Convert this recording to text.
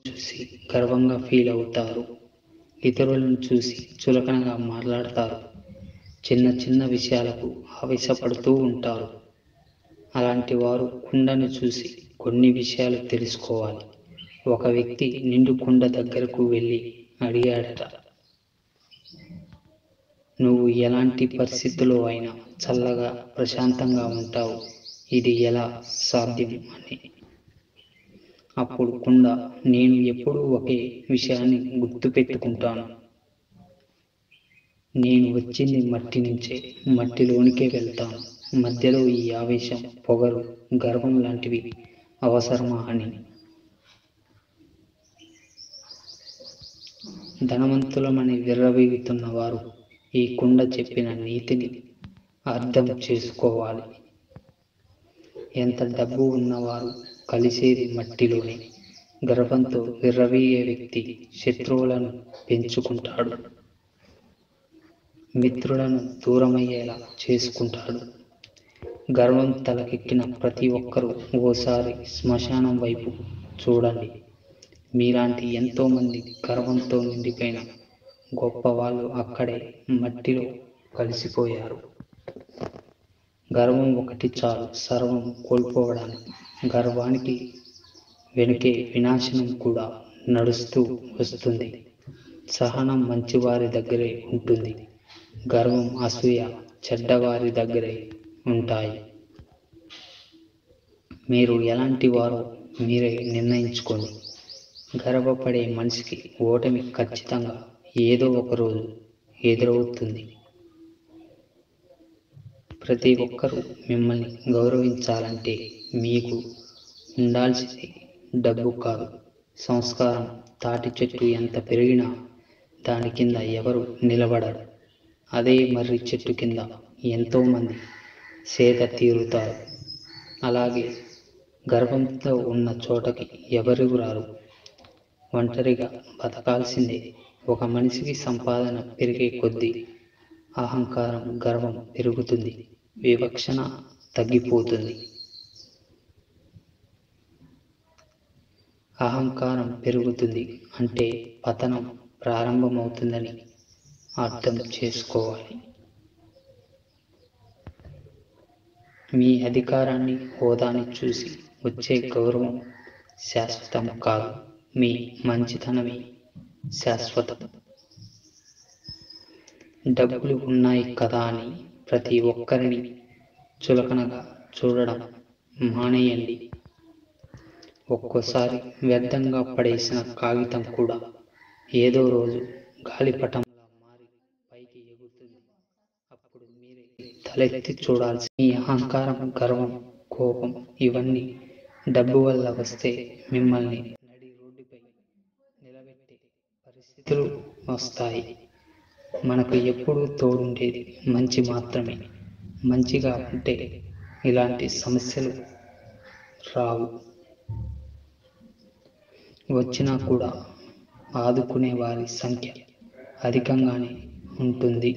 చూసి గర్వంగా ఫీల్ అవుతారు. ఇతరులను చూసి చులకనగా మాట్లాడతారు. చిన్న చిన్న విషయాలకు ఆవేశపడుతూ ఉంటారు. అలాంటి వారు కుండను చూసి కొన్ని విషయాలు తెలుసుకోవాలి. ఒక వ్యక్తి నిండు కుండ దగ్గరకు వెళ్ళి అడిగాడట, నువ్వు ఎలాంటి పరిస్థితుల్లో అయినా చల్లగా ప్రశాంతంగా ఉంటావు, ఇది ఎలా సాధ్యం అని. అప్పుడు కుండ, నేను ఎప్పుడూ ఒకే విషయాన్ని గుర్తుపెట్టుకుంటాను. నేను వచ్చింది మట్టి నుంచే, మట్టిలోనికే వెళ్తాను. మధ్యలో ఈ ఆవేశం, పొగరు, గర్వం లాంటివి అవసరమా అని. ధనవంతులమని విర్రవీగుతున్న వారు ఈ కుండ చెప్పిన నీతిని అర్థం చేసుకోవాలి. ఎంత డబ్బు ఉన్నవారు కలిసేది మట్టిలోనే. గర్వంతో విర్రవీగే వ్యక్తి శత్రువులను పెంచుకుంటాడు, మిత్రులను దూరమయ్యేలా చేసుకుంటాడు. గర్వం తలకెక్కిన ప్రతి ఒక్కరూ ఓసారి శ్మశానం వైపు చూడండి. మీలాంటి ఎంతోమంది గర్వంతో నిండిపోయిన గొప్ప వాళ్ళు అక్కడే మట్టిలో కలిసిపోయారు. గర్వం ఒకటి చాలు సర్వం కోల్పోవడానికి. గర్వానికి వెనుకే వినాశనం కూడా నడుస్తూ వస్తుంది. సహనం మంచివారి దగ్గరే ఉంటుంది. గర్వం, అసూయ చెడ్డవారి దగ్గరే ఉంటాయి. మీరు ఎలాంటి వారో మీరే నిర్ణయించుకోండి. గర్వపడే మనిషికి ఓటమి ఖచ్చితంగా ఏదో ఒక రోజు ఎదురవుతుంది. ప్రతి ఒక్కరూ మిమ్మల్ని గౌరవించాలంటే మీకు ఉండాల్సింది డబ్బు కాదు, సంస్కారం. తాటి చెట్టు ఎంత పెరిగినా దాని కింద ఎవరు నిలబడరు. అదే మర్రి చెట్టు కింద ఎంతోమంది సేద తీరుతారు. అలాగే గర్వంతో ఉన్న చోటకి ఎవరు రారు. ఒంటరిగా బతకాల్సిందే. ఒక మనిషికి సంపాదన పెరిగే కొద్దీ అహంకారం, గర్వం పెరుగుతుంది, వివక్షణ తగ్గిపోతుంది. అహంకారం పెరుగుతుంది అంటే పతనం ప్రారంభమవుతుందని అర్థం చేసుకోవాలి. మీ అధికారాన్ని, హోదాని చూసి వచ్చే గౌరవం శాశ్వతం కాదు, మీ మంచితనమే శాశ్వతం. డబ్బులు ఉన్నాయి కదా అని ప్రతి ఒక్కరిని చులకనగా చూడడం మానేయండి. ఒక్కోసారి వ్యర్థంగా పడేసిన కాగితం కూడా ఏదో రోజు గాలిపటంలా మారి పైకి ఎగురుతుంది. అప్పుడు మీరే తలెత్తి చూడాల్సి. మీ అహంకారం, గర్వం, కోపం ఇవన్నీ డబ్బు వల్ల వస్తే మిమ్మల్ని నడి రోడ్డుపై నిలబెట్టే పరిస్థితులు వస్తాయి. మనకు ఎప్పుడూ తోడుండేది మంచి మాత్రమే. మంచిగా ఉంటే ఇలాంటి సమస్యలు రావు. వచ్చినా కూడా ఆదుకునే వారి సంఖ్య అధికంగానే ఉంటుంది.